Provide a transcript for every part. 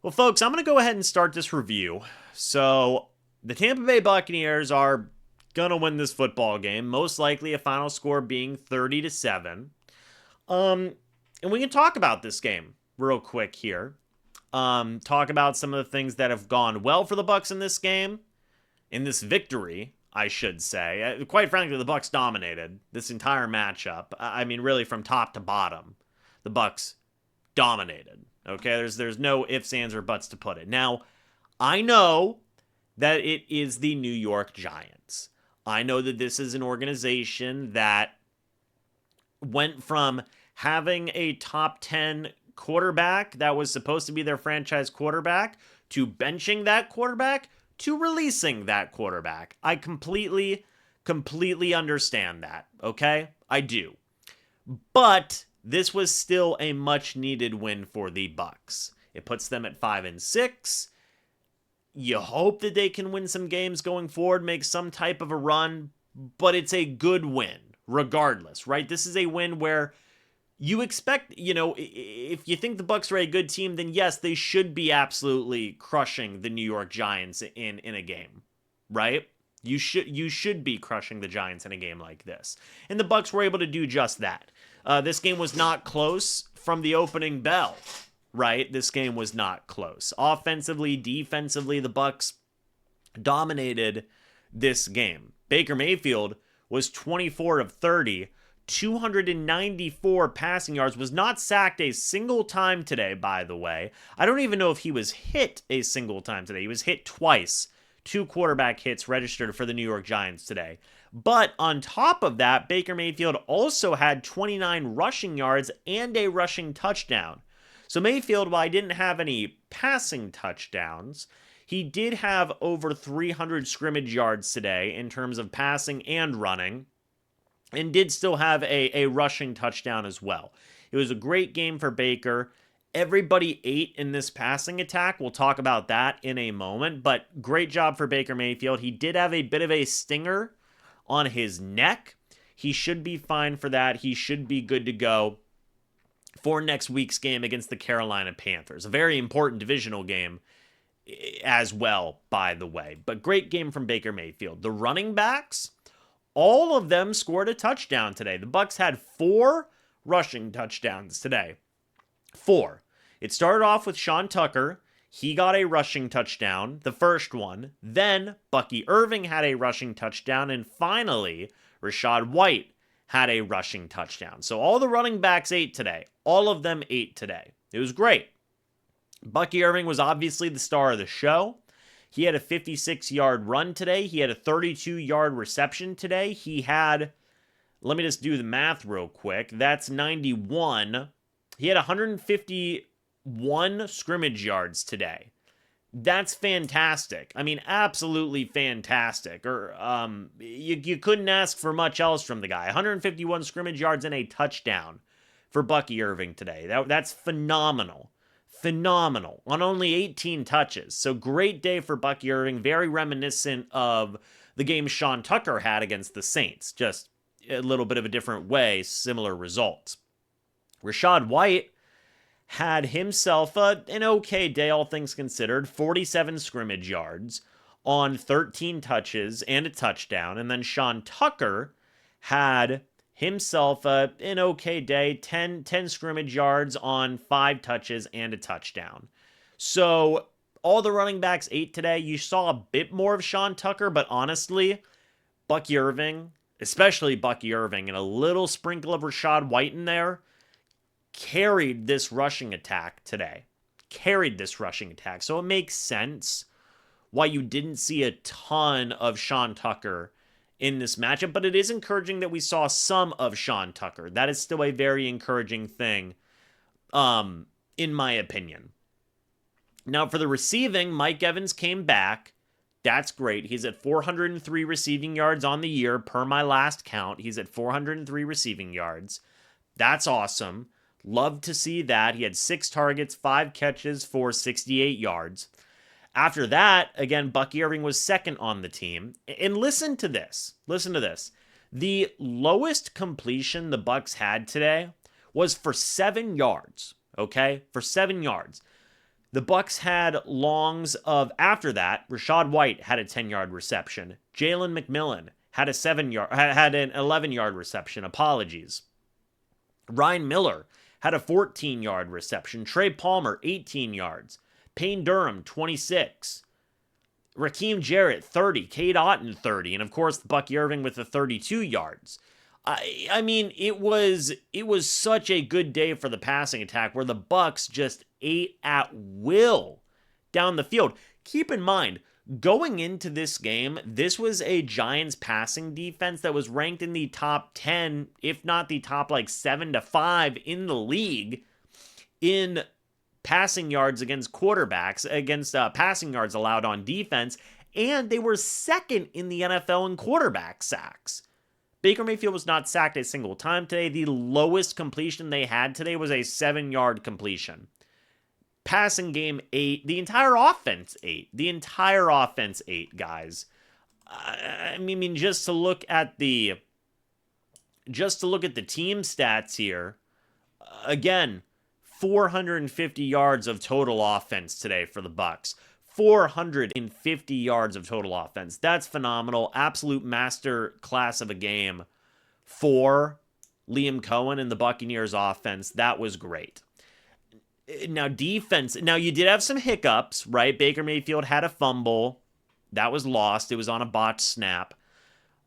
Well, folks, I'm going to go ahead and start this review. So, the Tampa Bay Buccaneers are going to win this football game, most likely a final score being 30-7. And we can talk about this game real quick here. Talk about some of the things that have gone well for the Bucs in this game, in this victory, I should say. Quite frankly, the Bucs dominated this entire matchup. I mean, really from top to bottom, the Bucs dominated. Okay, there's no ifs, ands, or buts to put it. Now, I know that it is the New York Giants. I know that this is an organization that went from having a top 10 quarterback that was supposed to be their franchise quarterback to benching that quarterback to releasing that quarterback. I completely understand that, okay? I do. But this was still a much needed win for the Bucs. It puts them at 5-6. You hope that they can win some games going forward, make some type of a run, but it's a good win regardless, right? This is a win where you expect, if you think the Bucs are a good team, then yes, they should be absolutely crushing the New York Giants in a game, right? You should be crushing the Giants in a game like this. And the Bucs were able to do just that. This game was not close from the opening bell, right? This game was not close. Offensively, defensively, the Bucs dominated this game. Baker Mayfield was 24 of 30, 294 passing yards, was not sacked a single time today, by the way. I don't even know if he was hit a single time today. He was hit twice. 2 quarterback hits registered for the New York Giants today. But on top of that, Baker Mayfield also had 29 rushing yards and a rushing touchdown. So Mayfield, while he didn't have any passing touchdowns, he did have over 300 scrimmage yards today in terms of passing and running, and did still have a rushing touchdown as well. It was a great game for Baker. Everybody ate in this passing attack. We'll talk about that in a moment, but great job for Baker Mayfield. He did have a bit of a stinger on his neck. He should be fine for that. He should be good to go for next week's game against the Carolina Panthers. A very important divisional game as well, by the way. But great game from Baker Mayfield. The running backs, all of them scored a touchdown today. The Bucs had 4 rushing touchdowns today. 4. It started off with Sean Tucker. He got a rushing touchdown, the first one. Then Bucky Irving had a rushing touchdown. And finally, Rachaad White had a rushing touchdown. So all the running backs ate today. All of them ate today. It was great. Bucky Irving was obviously the star of the show. He had a 56-yard run today. He had a 32-yard reception today. He had, let me just do the math real quick. That's 91. He had 151 scrimmage yards today. That's fantastic. I mean, absolutely fantastic. You couldn't ask for much else from the guy. 151 scrimmage yards and a touchdown for Bucky Irving today. That's phenomenal. Phenomenal on only 18 touches. So great day for Bucky Irving. Very reminiscent of the game Sean Tucker had against the Saints. Just a little bit of a different way, similar results. Rachaad White had himself an okay day, all things considered. 47 scrimmage yards on 13 touches and a touchdown. And then Sean Tucker had himself an okay day, 10 scrimmage yards on 5 touches and a touchdown. So all the running backs ate today. You saw a bit more of Sean Tucker, but honestly, Bucky Irving, especially Bucky Irving, and a little sprinkle of Rachaad White in there, carried this rushing attack today. So it makes sense why you didn't see a ton of Sean Tucker in this matchup, but it is encouraging that we saw some of Sean Tucker. That is still a very encouraging thing, in my opinion. Now, for the receiving, Mike Evans came back. That's great. He's at 403 receiving yards on the year, per my last count. He's at 403 receiving yards. That's awesome. Love to see that. He had 6 targets, 5 catches for 68 yards. After that, again, Bucky Irving was second on the team. And listen to this. The lowest completion the Bucs had today was for 7 yards, okay? For 7 yards. The Bucs had longs of, after that, Rachaad White had a 10-yard reception. Jalen McMillan had an 11-yard reception. Apologies. Ryan Miller had a 14-yard reception. Trey Palmer, 18 yards. Payne Durham, 26. Raheem Jarrett, 30. Cade Otton, 30. And of course, Bucky Irving with the 32 yards. I mean, it was such a good day for the passing attack where the Bucs just ate at will down the field. Keep in mind, going into this game, this was a Giants passing defense that was ranked in the top 10, if not the top 7 to 5 in the league in passing yards against quarterbacks, against passing yards allowed on defense, and they were second in the NFL in quarterback sacks. Baker Mayfield was not sacked a single time today. The lowest completion they had today was a 7-yard completion. Passing game 8. The entire offense 8. The entire offense 8, guys. I mean, just to look at the team stats here. Again, 450 yards of total offense today for the Bucs. 450 yards of total offense. That's phenomenal. Absolute master class of a game for Liam Cohen and the Buccaneers offense. That was great. Now, defense. Now, you did have some hiccups, right? Baker Mayfield had a fumble. That was lost. It was on a botched snap.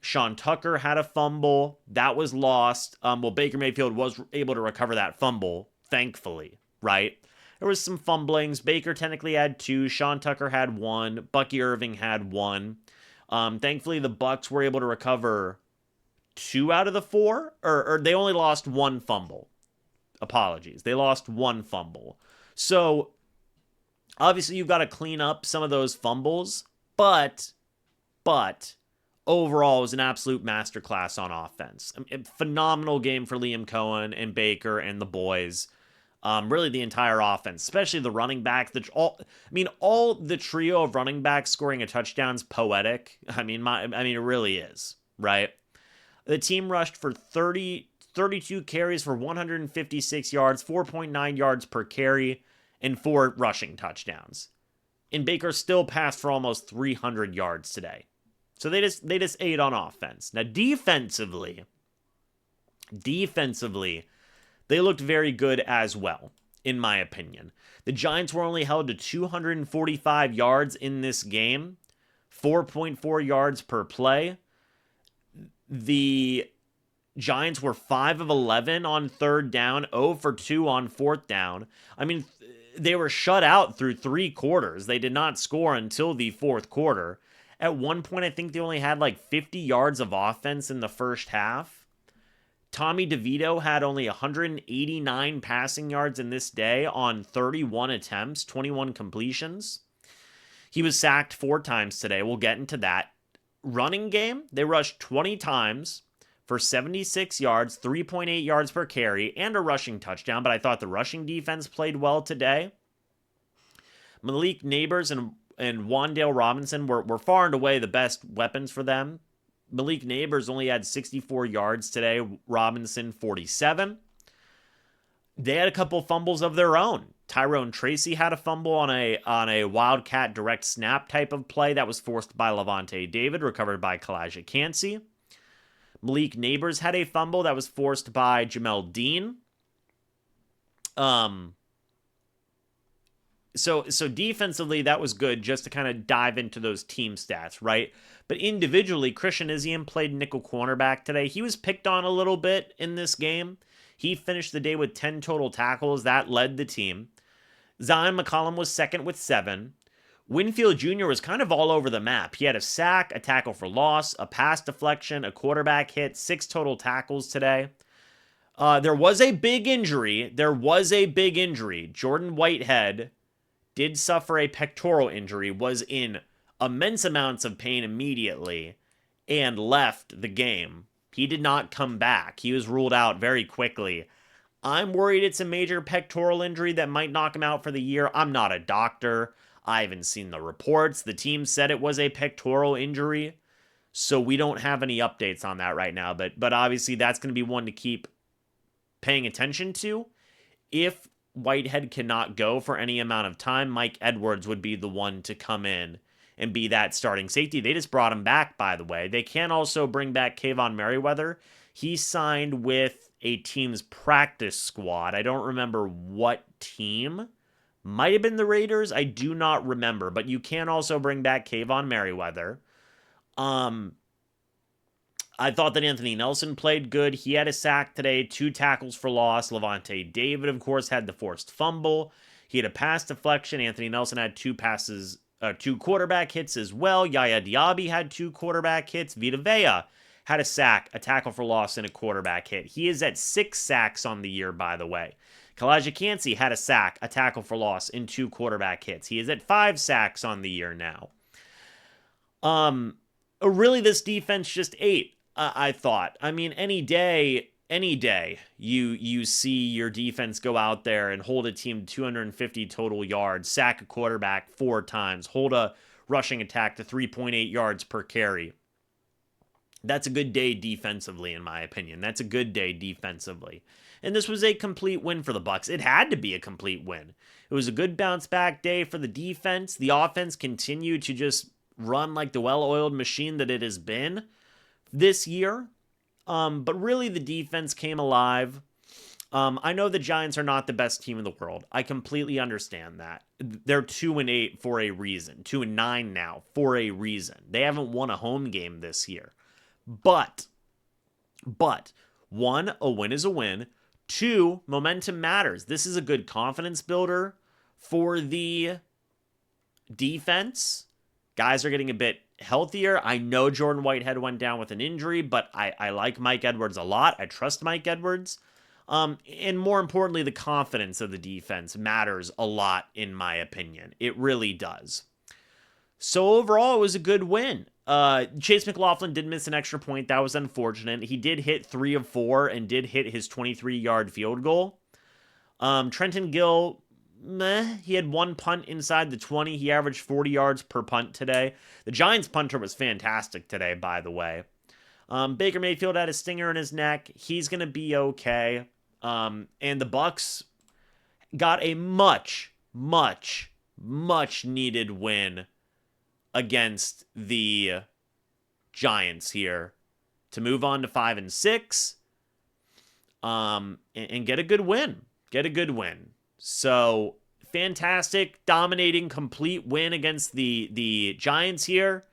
Sean Tucker had a fumble. That was lost. Well, Baker Mayfield was able to recover that fumble, thankfully, right? There was some fumblings. Baker technically had 2. Sean Tucker had 1. Bucky Irving had 1. Thankfully, the Bucs were able to recover 2 out of the 4. Or they only lost 1 fumble. Apologies. They lost 1 fumble. So, obviously, you've got to clean up some of those fumbles. But, overall, it was an absolute masterclass on offense. A phenomenal game for Liam Cohen and Baker and the boys. Really the entire offense, especially the running back. All the trio of running backs scoring a touchdown is poetic. I mean, it really is, right? The team rushed for 32 carries for 156 yards, 4.9 yards per carry, and 4 rushing touchdowns. And Baker still passed for almost 300 yards today. So they just ate on offense. Now, defensively, they looked very good as well, in my opinion. The Giants were only held to 245 yards in this game, 4.4 yards per play. The Giants were 5 of 11 on 3rd down, 0 for 2 on 4th down. I mean, they were shut out through 3 quarters. They did not score until the 4th quarter. At one point, I think they only had 50 yards of offense in the first half. Tommy DeVito had only 189 passing yards in this day on 31 attempts, 21 completions. He was sacked 4 times today. We'll get into that. Running game, they rushed 20 times for 76 yards, 3.8 yards per carry, and a rushing touchdown, but I thought the rushing defense played well today. Malik Neighbors and Wan'Dale Robinson were far and away the best weapons for them. Malik Neighbors only had 64 yards today. Robinson, 47. They had a couple fumbles of their own. Tyrone Tracy had a fumble on a Wildcat direct snap type of play that was forced by Levante David, recovered by Kalijah Cansey. Malik Neighbors had a fumble that was forced by Jamel Dean. So defensively, that was good just to kind of dive into those team stats, right? But individually, Christian Iziem played nickel cornerback today. He was picked on a little bit in this game. He finished the day with 10 total tackles. That led the team. Zion McCollum was second with 7. Winfield Jr. was kind of all over the map. He had a sack, a tackle for loss, a pass deflection, a quarterback hit, 6 total tackles today. There was a big injury. Jordan Whitehead did suffer a pectoral injury, was in immense amounts of pain immediately, and left the game. He did not come back. He was ruled out very quickly. I'm worried it's a major pectoral injury that might knock him out for the year. I'm not a doctor. I haven't seen the reports. The team said it was a pectoral injury, so we don't have any updates on that right now. But obviously that's going to be one to keep paying attention to. If Whitehead cannot go for any amount of time, Mike Edwards would be the one to come in and be that starting safety. They just brought him back, by the way. They can also bring back Kayvon Merriweather. He signed with a team's practice squad. I don't remember what team. Might have been the Raiders. I do not remember. But you can also bring back Kayvon Merriweather. I thought that Anthony Nelson played good. He had a sack today, 2 tackles for loss. Levante David, of course, had the forced fumble. He had a pass deflection. Anthony Nelson had 2 quarterback hits as well. Yaya Diaby had 2 quarterback hits. Vita Vea had a sack, a tackle for loss, and a quarterback hit. He is at 6 sacks on the year, by the way. Kalijah Cansey had a sack, a tackle for loss, and 2 quarterback hits. He is at 5 sacks on the year now. Really, this defense just ate. I thought. I mean, any day, you see your defense go out there and hold a team to 250 total yards, sack a quarterback 4 times, hold a rushing attack to 3.8 yards per carry. That's a good day defensively, in my opinion. That's a good day defensively. And this was a complete win for the Bucs. It had to be a complete win. It was a good bounce back day for the defense. The offense continued to just run like the well-oiled machine that it has been this year. But really the defense came alive. I know the Giants are not the best team in the world. I completely understand that. They're 2-8 for a reason. 2-9 now for a reason. They haven't won a home game this year. But 1, a win is a win. 2, momentum matters. This is a good confidence builder for the defense. Guys are getting a bit healthier. I know Jordan Whitehead went down with an injury, but I like Mike Edwards a lot. I trust Mike Edwards. And more importantly, the confidence of the defense matters a lot, in my opinion. It really does. So overall, it was a good win. Chase McLaughlin did miss an extra point. That was unfortunate. He did hit 3 of 4 and did hit his 23-yard field goal. Trenton Gill, he had 1 punt inside the 20. He averaged 40 yards per punt today. The Giants punter was fantastic today, by the way. Baker Mayfield had a stinger in his neck. He's going to be okay. And the Bucs got a much needed win against the Giants here to move on to 5-6 and get a good win. So fantastic, dominating, complete win against the Giants here,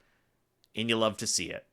and you love to see it.